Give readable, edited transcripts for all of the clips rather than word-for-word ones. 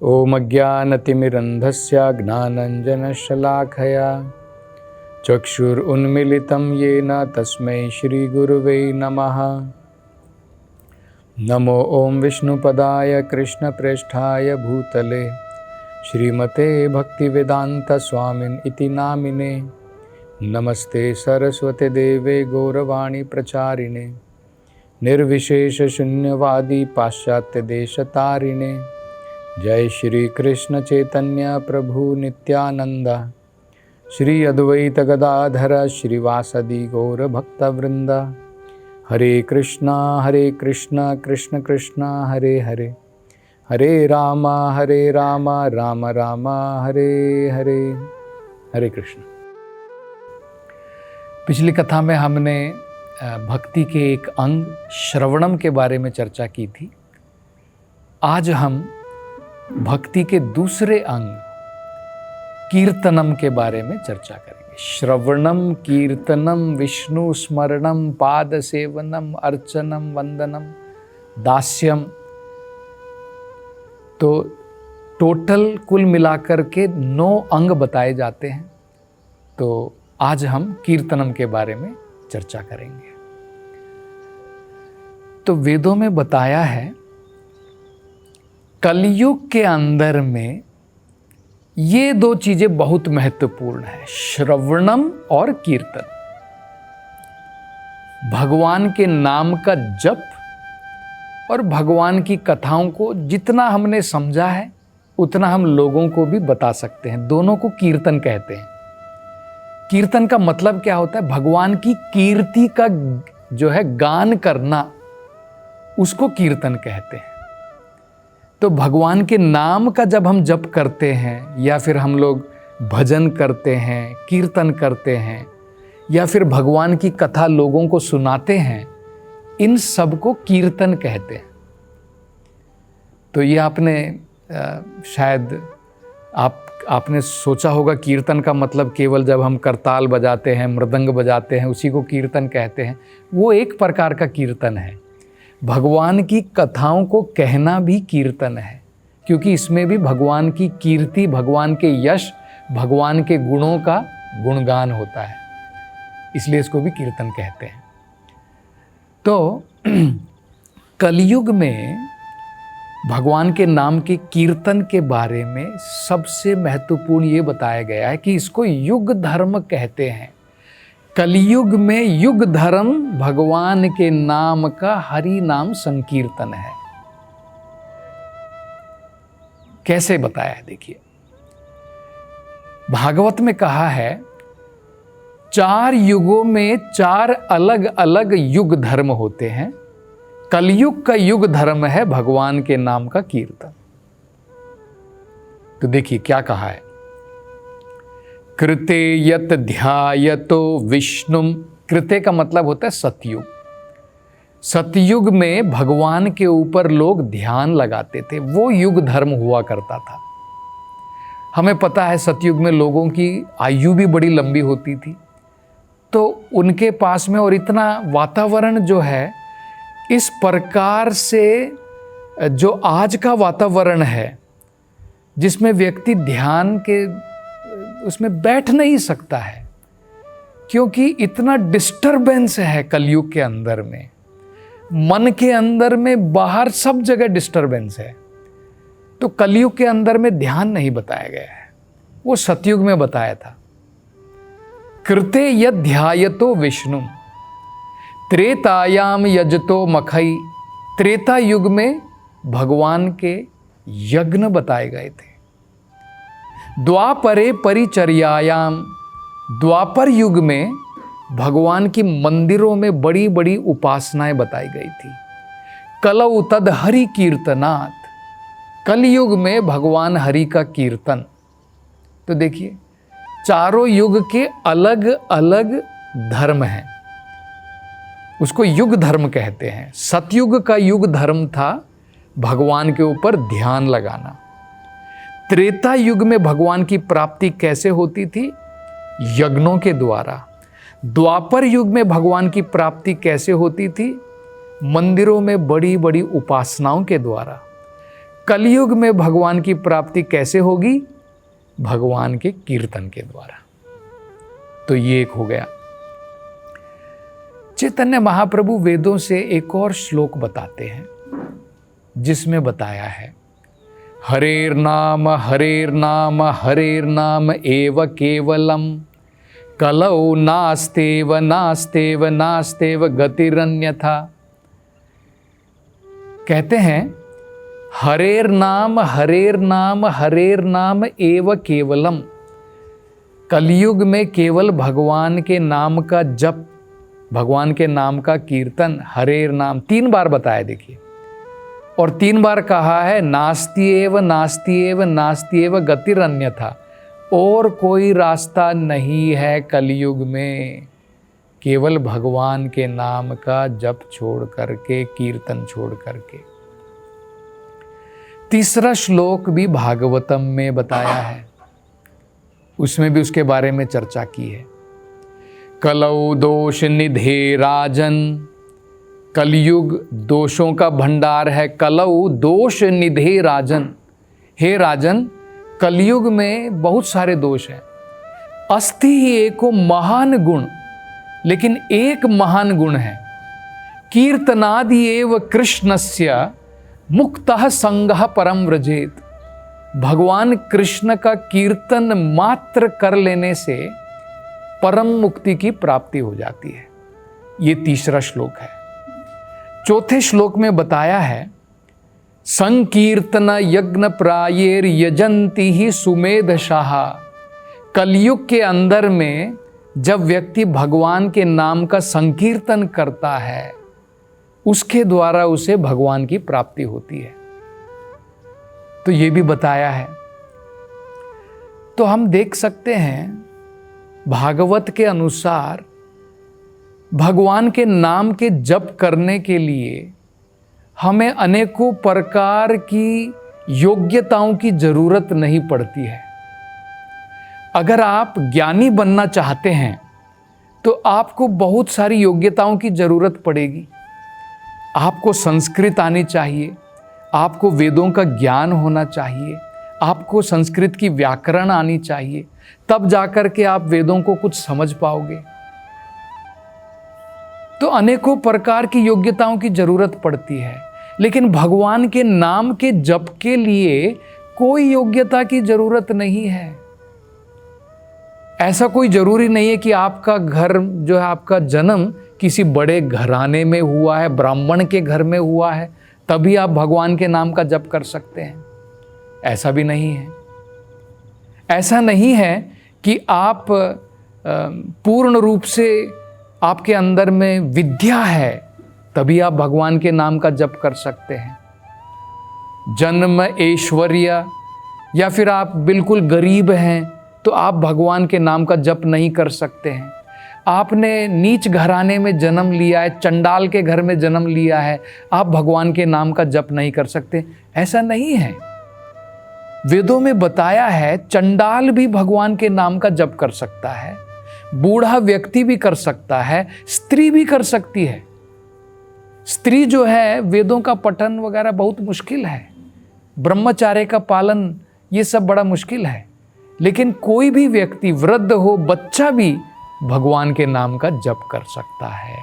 ओम अज्ञानतिमिरन्धस्य ज्ञानाञ्जनशलाखया चक्षुरुन्मीलितं येन तस्मै श्रीगुरुवे नमः। नमो ओं विष्णुपदाय कृष्णप्रेष्ठाय भूतले श्रीमते भक्तिवेदान्तस्वामिन् इति नामिने। नमस्ते सरस्वते देवे गौरवाणी प्रचारिणे निर्विशेषशून्यवादी पाश्चात्यदेशतारिणे। जय श्री कृष्ण चैतन्य प्रभु नित्यानंद श्री अद्वैत गदाधर श्रीवासदि गौर भक्तवृंद। हरे कृष्णा कृष्ण कृष्ण हरे हरे, हरे राम राम राम हरे हरे। हरे कृष्ण। पिछली कथा में हमने भक्ति के एक अंग श्रवणम के बारे में चर्चा की थी। आज हम भक्ति के दूसरे अंग कीर्तनम के बारे में चर्चा करेंगे। श्रवणम, कीर्तनम, विष्णु स्मरणम, पाद सेवनम, अर्चनम, वंदनम, दास्यम। तो टोटल कुल मिलाकर के 9 अंग बताए जाते हैं। तो आज हम कीर्तनम के बारे में चर्चा करेंगे। तो वेदों में बताया है कलयुग के अंदर में ये 2 चीजें बहुत महत्वपूर्ण है, श्रवणम और कीर्तन। भगवान के नाम का जप और भगवान की कथाओं को जितना हमने समझा है उतना हम लोगों को भी बता सकते हैं। दोनों को कीर्तन कहते हैं। कीर्तन का मतलब क्या होता है? भगवान की कीर्ति का जो है गान करना, उसको कीर्तन कहते हैं। तो भगवान के नाम का जब हम जप करते हैं या फिर हम लोग भजन करते हैं, कीर्तन करते हैं या फिर भगवान की कथा लोगों को सुनाते हैं, इन सब को कीर्तन कहते हैं। तो ये आपने शायद आपने सोचा होगा कीर्तन का मतलब केवल जब हम करताल बजाते हैं, मृदंग बजाते हैं, उसी को कीर्तन कहते हैं। वो एक प्रकार का कीर्तन है। भगवान की कथाओं को कहना भी कीर्तन है, क्योंकि इसमें भी भगवान की कीर्ति, भगवान के यश, भगवान के गुणों का गुणगान होता है, इसलिए इसको भी कीर्तन कहते हैं। तो कलयुग में भगवान के नाम के कीर्तन के बारे में सबसे महत्वपूर्ण ये बताया गया है कि इसको युग धर्म कहते हैं। कलयुग में युग धर्म भगवान के नाम का हरि नाम संकीर्तन है। कैसे बताया है देखिए। भागवत में कहा है 4 युगों में 4 अलग अलग युग धर्म होते हैं। कलयुग का युग धर्म है भगवान के नाम का कीर्तन। तो देखिए क्या कहा है। कृते यत ध्यायतो विष्णुम। कृते का मतलब होता है सतयुग। सतयुग में भगवान के ऊपर लोग ध्यान लगाते थे, वो युग धर्म हुआ करता था। हमें पता है सतयुग में लोगों की आयु भी बड़ी लंबी होती थी। तो उनके पास में और इतना वातावरण जो है, इस प्रकार से जो आज का वातावरण है जिसमें व्यक्ति ध्यान के उसमें बैठ नहीं सकता है, क्योंकि इतना डिस्टरबेंस है कलयुग के अंदर में। मन के अंदर में, बाहर सब जगह डिस्टरबेंस है। तो कलयुग के अंदर में ध्यान नहीं बताया गया है, वो सतयुग में बताया था। कृते यद ध्यायतो विष्णु त्रेतायाम यजतो मखई। त्रेता युग में भगवान के यज्ञ बताए गए थे। द्वापरे परिचर्यायाम। द्वापर युग में भगवान की मंदिरों में बड़ी बड़ी उपासनाएं बताई गई थी। कलौ तद हरि कीर्तनात्। कलयुग में भगवान हरि का कीर्तन। तो देखिए चारों युग के अलग अलग धर्म हैं, उसको युग धर्म कहते हैं। सतयुग का युग धर्म था भगवान के ऊपर ध्यान लगाना। त्रेता युग में भगवान की प्राप्ति कैसे होती थी? यज्ञों के द्वारा। द्वापर युग में भगवान की प्राप्ति कैसे होती थी? मंदिरों में बड़ी बड़ी उपासनाओं के द्वारा। कलयुग में भगवान की प्राप्ति कैसे होगी? भगवान के कीर्तन के द्वारा। तो ये एक हो गया। चैतन्य महाप्रभु वेदों से एक और श्लोक बताते हैं जिसमें बताया है, हरेर नाम एव केवलम कलौ नास्तेव नास्तेव नास्तेव गतिरन्यथा। कहते हैं हरेर नाम एव केवलम। कलयुग में केवल भगवान के नाम का जप, भगवान के नाम का कीर्तन, हरेर नाम 3 बार बताया देखिए, और 3 बार कहा है नास्त्येव नास्त्येव नास्त्येव गतिरन्यथा। और कोई रास्ता नहीं है कलयुग में, केवल भगवान के नाम का जप छोड़ करके, कीर्तन छोड़ करके। तीसरा श्लोक भी भागवतम में बताया है, उसमें भी उसके बारे में चर्चा की है। कलौ दोष निधे राजन, कलयुग दोषों का भंडार है। कलौ दोष निधे राजन, हे राजन कलयुग में बहुत सारे दोष हैं। अस्ति ही एको महान गुण, लेकिन एक महान गुण है, कीर्तनादि एव कृष्णस्य मुक्तः संगः परम व्रजेत। भगवान कृष्ण का कीर्तन मात्र कर लेने से परम मुक्ति की प्राप्ति हो जाती है। ये तीसरा श्लोक है। चौथे श्लोक में बताया है, संकीर्तन यज्ञ प्रायेर यजंती ही सुमेधशाह। कलयुग के अंदर में जब व्यक्ति भगवान के नाम का संकीर्तन करता है, उसके द्वारा उसे भगवान की प्राप्ति होती है। तो ये भी बताया है। तो हम देख सकते हैं भागवत के अनुसार भगवान के नाम के जप करने के लिए हमें अनेकों प्रकार की योग्यताओं की जरूरत नहीं पड़ती है। अगर आप ज्ञानी बनना चाहते हैं तो आपको बहुत सारी योग्यताओं की जरूरत पड़ेगी। आपको संस्कृत आनी चाहिए, आपको वेदों का ज्ञान होना चाहिए, आपको संस्कृत की व्याकरण आनी चाहिए, तब जाकर के आप वेदों को कुछ समझ पाओगे। तो अनेकों प्रकार की योग्यताओं की जरूरत पड़ती है, लेकिन भगवान के नाम के जप के लिए कोई योग्यता की जरूरत नहीं है। ऐसा कोई जरूरी नहीं है कि आपका घर जो है, आपका जन्म किसी बड़े घराने में हुआ है, ब्राह्मण के घर में हुआ है, तभी आप भगवान के नाम का जप कर सकते हैं। ऐसा भी नहीं है। ऐसा नहीं है कि आप पूर्ण रूप से आपके अंदर में विद्या है तभी आप भगवान के नाम का जप कर सकते हैं। जन्म ऐश्वर्य, या फिर आप बिल्कुल गरीब हैं तो आप भगवान के नाम का जप नहीं कर सकते हैं। आपने नीच घराने में जन्म लिया है, चंडाल के घर में जन्म लिया है, आप भगवान के नाम का जप नहीं कर सकते, ऐसा नहीं है। वेदों में बताया है चंडाल भी भगवान के नाम का जप कर सकता है, बूढ़ा व्यक्ति भी कर सकता है, स्त्री भी कर सकती है। स्त्री जो है, वेदों का पठन वगैरह बहुत मुश्किल है, ब्रह्मचार्य का पालन ये सब बड़ा मुश्किल है, लेकिन कोई भी व्यक्ति, वृद्ध हो, बच्चा भी भगवान के नाम का जप कर सकता है।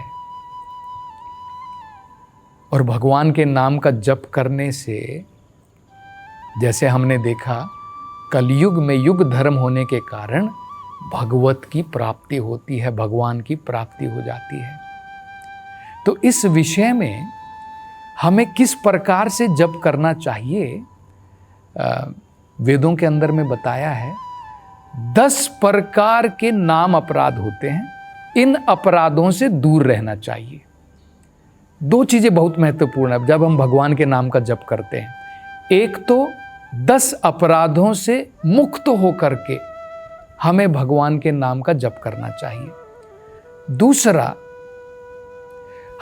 और भगवान के नाम का जप करने से, जैसे हमने देखा, कलयुग में युग धर्म होने के कारण भगवत की प्राप्ति होती है, भगवान की प्राप्ति हो जाती है। तो इस विषय में हमें किस प्रकार से जप करना चाहिए, वेदों के अंदर में बताया है। 10 प्रकार के नाम अपराध होते हैं, इन अपराधों से दूर रहना चाहिए। 2 चीजें बहुत महत्वपूर्ण है जब हम भगवान के नाम का जप करते हैं। एक तो 10 अपराधों से मुक्त होकर के हमें भगवान के नाम का जप करना चाहिए। दूसरा,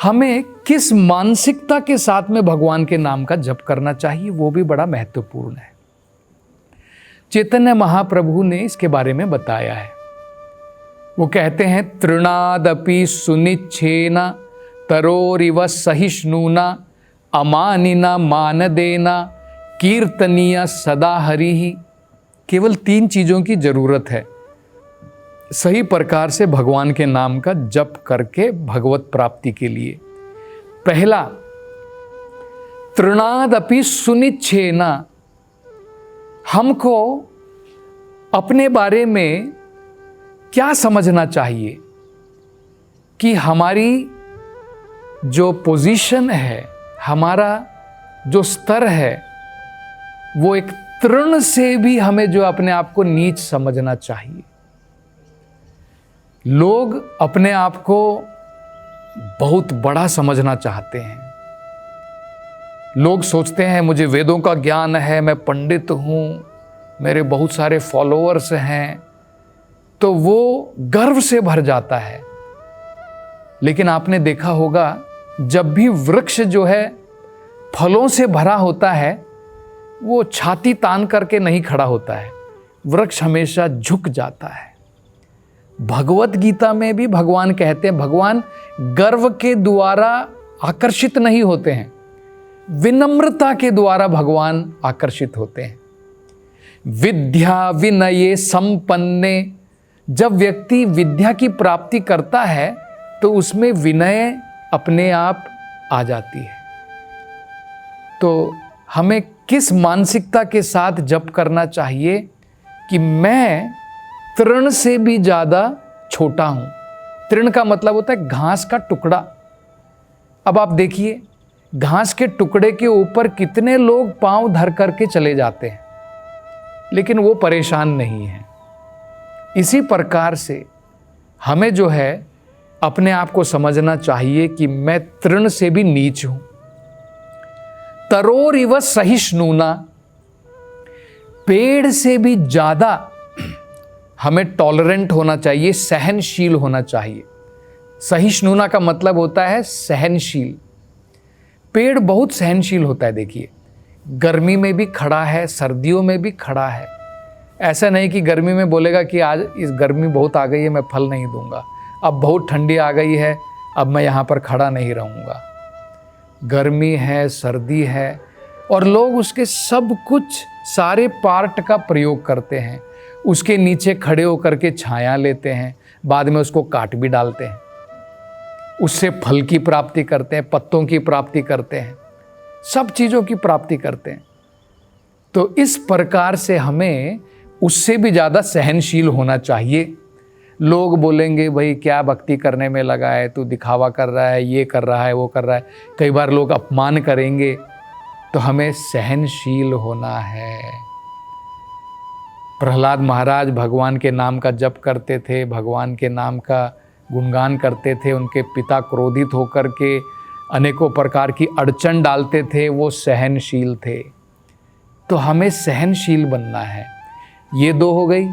हमें किस मानसिकता के साथ में भगवान के नाम का जप करना चाहिए, वो भी बड़ा महत्वपूर्ण है। चैतन्य महाप्रभु ने इसके बारे में बताया है। वो कहते हैं, तृणादपि सुनिच्छेना तरोरिव सहिष्णुना अमानिना मानदेना कीर्तनीय सदा हरि ही। केवल 3 चीज़ों की जरूरत है सही प्रकार से भगवान के नाम का जप करके भगवत प्राप्ति के लिए। पहला, तृणादपि सुनिच्छेना। हमको अपने बारे में क्या समझना चाहिए कि हमारी जो पोजीशन है, हमारा जो स्तर है, वो एक तृण से भी हमें जो अपने आप को नीच समझना चाहिए। लोग अपने आप को बहुत बड़ा समझना चाहते हैं। लोग सोचते हैं मुझे वेदों का ज्ञान है, मैं पंडित हूँ, मेरे बहुत सारे फॉलोअर्स हैं, तो वो गर्व से भर जाता है। लेकिन आपने देखा होगा जब भी वृक्ष जो है फलों से भरा होता है, वो छाती तान करके नहीं खड़ा होता है, वृक्ष हमेशा झुक जाता है। भगवत गीता में भी भगवान कहते हैं, भगवान गर्व के द्वारा आकर्षित नहीं होते हैं, विनम्रता के द्वारा भगवान आकर्षित होते हैं। विद्या विनये संपन्ने। जब व्यक्ति विद्या की प्राप्ति करता है तो उसमें विनय अपने आप आ जाती है। तो हमें किस मानसिकता के साथ जप करना चाहिए कि मैं तृण से भी ज़्यादा छोटा हूँ। तृण का मतलब होता है घास का टुकड़ा। अब आप देखिए, घास के टुकड़े के ऊपर कितने लोग पांव धर करके चले जाते हैं, लेकिन वो परेशान नहीं है। इसी प्रकार से हमें जो है अपने आप को समझना चाहिए कि मैं तृण से भी नीच हूं। तरोर इव सहिष्णुना। पेड़ से भी ज्यादा हमें टॉलरेंट होना चाहिए, सहनशील होना चाहिए। सहिष्णुना का मतलब होता है सहनशील। पेड़ बहुत सहनशील होता है। देखिए, गर्मी में भी खड़ा है, सर्दियों में भी खड़ा है। ऐसा नहीं कि गर्मी में बोलेगा कि आज इस गर्मी बहुत आ गई है, मैं फल नहीं दूंगा, अब बहुत ठंडी आ गई है, अब मैं यहाँ पर खड़ा नहीं रहूँगा। गर्मी है, सर्दी है, और लोग उसके सब कुछ सारे पार्ट का प्रयोग करते हैं। उसके नीचे खड़े होकर के छाया लेते हैं, बाद में उसको काट भी डालते हैं, उससे फल की प्राप्ति करते हैं, पत्तों की प्राप्ति करते हैं, सब चीज़ों की प्राप्ति करते हैं। तो इस प्रकार से हमें उससे भी ज़्यादा सहनशील होना चाहिए। लोग बोलेंगे भाई क्या भक्ति करने में लगा है, तू दिखावा कर रहा है, ये कर रहा है, वो कर रहा है। कई बार लोग अपमान करेंगे, तो हमें सहनशील होना है। प्रहलाद महाराज भगवान के नाम का जप करते थे, भगवान के नाम का गुणगान करते थे। उनके पिता क्रोधित होकर के अनेकों प्रकार की अड़चन डालते थे, वो सहनशील थे। तो हमें सहनशील बनना है। ये 2 हो गई।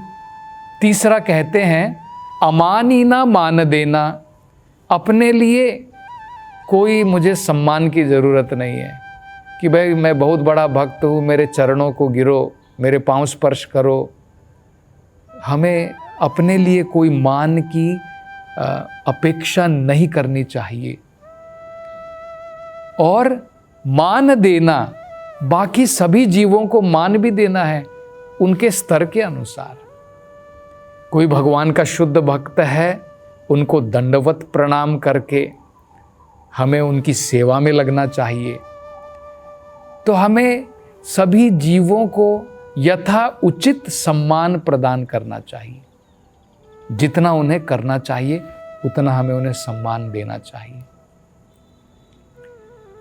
तीसरा कहते हैं अमानी ना मान देना। अपने लिए कोई मुझे सम्मान की ज़रूरत नहीं है कि भाई मैं बहुत बड़ा भक्त हूँ, मेरे चरणों को गिरो, मेरे पांव स्पर्श करो। हमें अपने लिए कोई मान की अपेक्षा नहीं करनी चाहिए। और मान देना, बाकी सभी जीवों को मान भी देना है उनके स्तर के अनुसार। कोई भगवान का शुद्ध भक्त है, उनको दंडवत प्रणाम करके हमें उनकी सेवा में लगना चाहिए। तो हमें सभी जीवों को यथा उचित सम्मान प्रदान करना चाहिए। जितना उन्हें करना चाहिए उतना हमें उन्हें सम्मान देना चाहिए।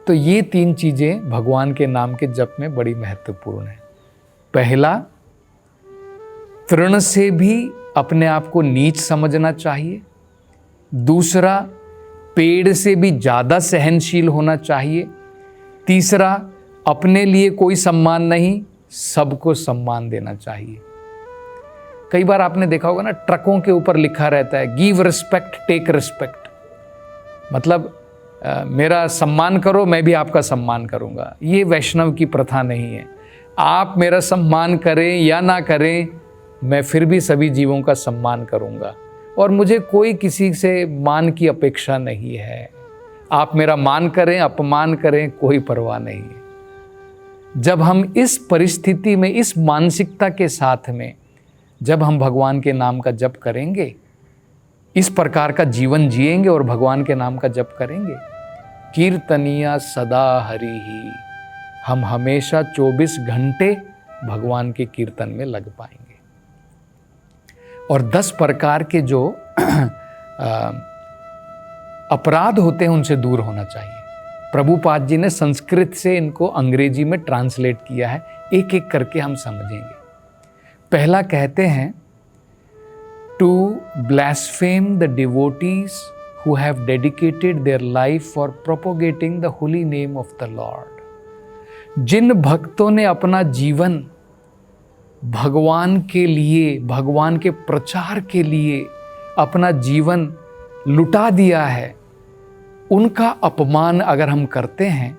तो ये 3 चीजें भगवान के नाम के जप में बड़ी महत्वपूर्ण है। पहला, तृण से भी अपने आप को नीच समझना चाहिए। दूसरा, पेड़ से भी ज़्यादा सहनशील होना चाहिए। तीसरा, अपने लिए कोई सम्मान नहीं, सबको सम्मान देना चाहिए। कई बार आपने देखा होगा ना, ट्रकों के ऊपर लिखा रहता है गिव रिस्पेक्ट टेक रिस्पेक्ट। मतलब मेरा सम्मान करो, मैं भी आपका सम्मान करूंगा। ये वैष्णव की प्रथा नहीं है। आप मेरा सम्मान करें या ना करें, मैं फिर भी सभी जीवों का सम्मान करूंगा, और मुझे कोई किसी से मान की अपेक्षा नहीं है। आप मेरा मान करें, अपमान करें, कोई परवाह नहीं है। जब हम इस परिस्थिति में, इस मानसिकता के साथ में जब हम भगवान के नाम का जप करेंगे, इस प्रकार का जीवन जिएंगे और भगवान के नाम का जप करेंगे, कीर्तनिया सदा हरि ही, हम हमेशा 24 घंटे भगवान के कीर्तन में लग पाएंगे। और 10 प्रकार के जो अपराध होते हैं उनसे दूर होना चाहिए। प्रभुपाद जी ने संस्कृत से इनको अंग्रेजी में ट्रांसलेट किया है, एक एक करके हम समझेंगे। पहला कहते हैं, to blaspheme the devotees who have dedicated their life for propagating the holy name of the Lord। जिन भक्तों ने अपना जीवन भगवान के लिए, भगवान के प्रचार के लिए अपना जीवन लुटा दिया है, उनका अपमान अगर हम करते हैं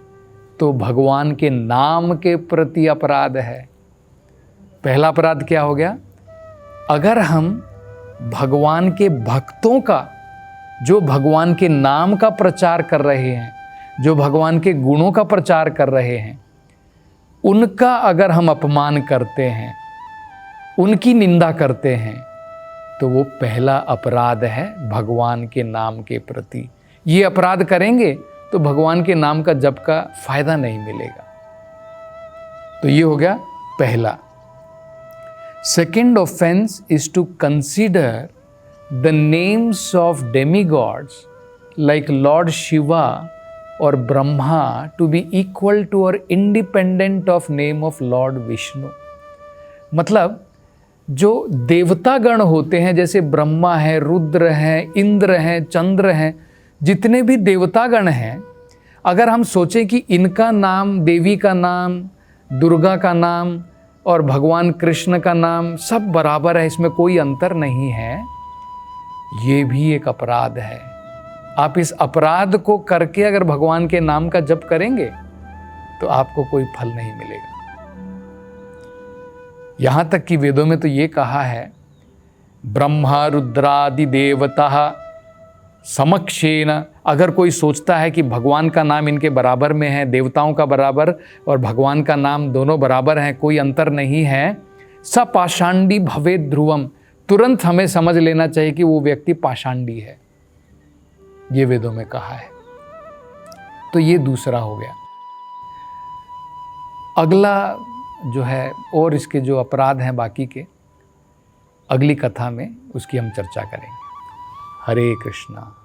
तो भगवान के नाम के प्रति अपराध है। पहला अपराध क्या हो गया? अगर हम भगवान के भक्तों का, जो भगवान के नाम का प्रचार कर रहे हैं, जो भगवान के गुणों का प्रचार कर रहे हैं, उनका अगर हम अपमान करते हैं, उनकी निंदा करते हैं, तो वो पहला अपराध है भगवान के नाम के प्रति। ये अपराध करेंगे तो भगवान के नाम का जप का फायदा नहीं मिलेगा। तो ये हो गया पहला। Second offence is to consider the names of demigods like Lord Shiva or Brahma to be equal to or independent of name of Lord Vishnu। मतलब जो देवता गण होते हैं, जैसे ब्रह्मा है, रुद्र हैं, इंद्र हैं, चंद्र हैं, जितने भी देवता गण हैं, अगर हम सोचें कि इनका नाम, देवी का नाम, दुर्गा का नाम और भगवान कृष्ण का नाम सब बराबर है, इसमें कोई अंतर नहीं है, ये भी एक अपराध है। आप इस अपराध को करके अगर भगवान के नाम का जप करेंगे तो आपको कोई फल नहीं मिलेगा। यहां तक कि वेदों में तो ये कहा है, ब्रह्मा रुद्रादि देवता समक्षेन, अगर कोई सोचता है कि भगवान का नाम इनके बराबर में है, देवताओं का बराबर और भगवान का नाम दोनों बराबर हैं, कोई अंतर नहीं है, स पाषांडी भवे ध्रुवम, तुरंत हमें समझ लेना चाहिए कि वो व्यक्ति पाषांडी है। ये वेदों में कहा है। तो ये दूसरा हो गया। अगला जो है, और इसके जो अपराध हैं बाकी के, अगली कथा में उसकी हम चर्चा करेंगे। हरे कृष्णा।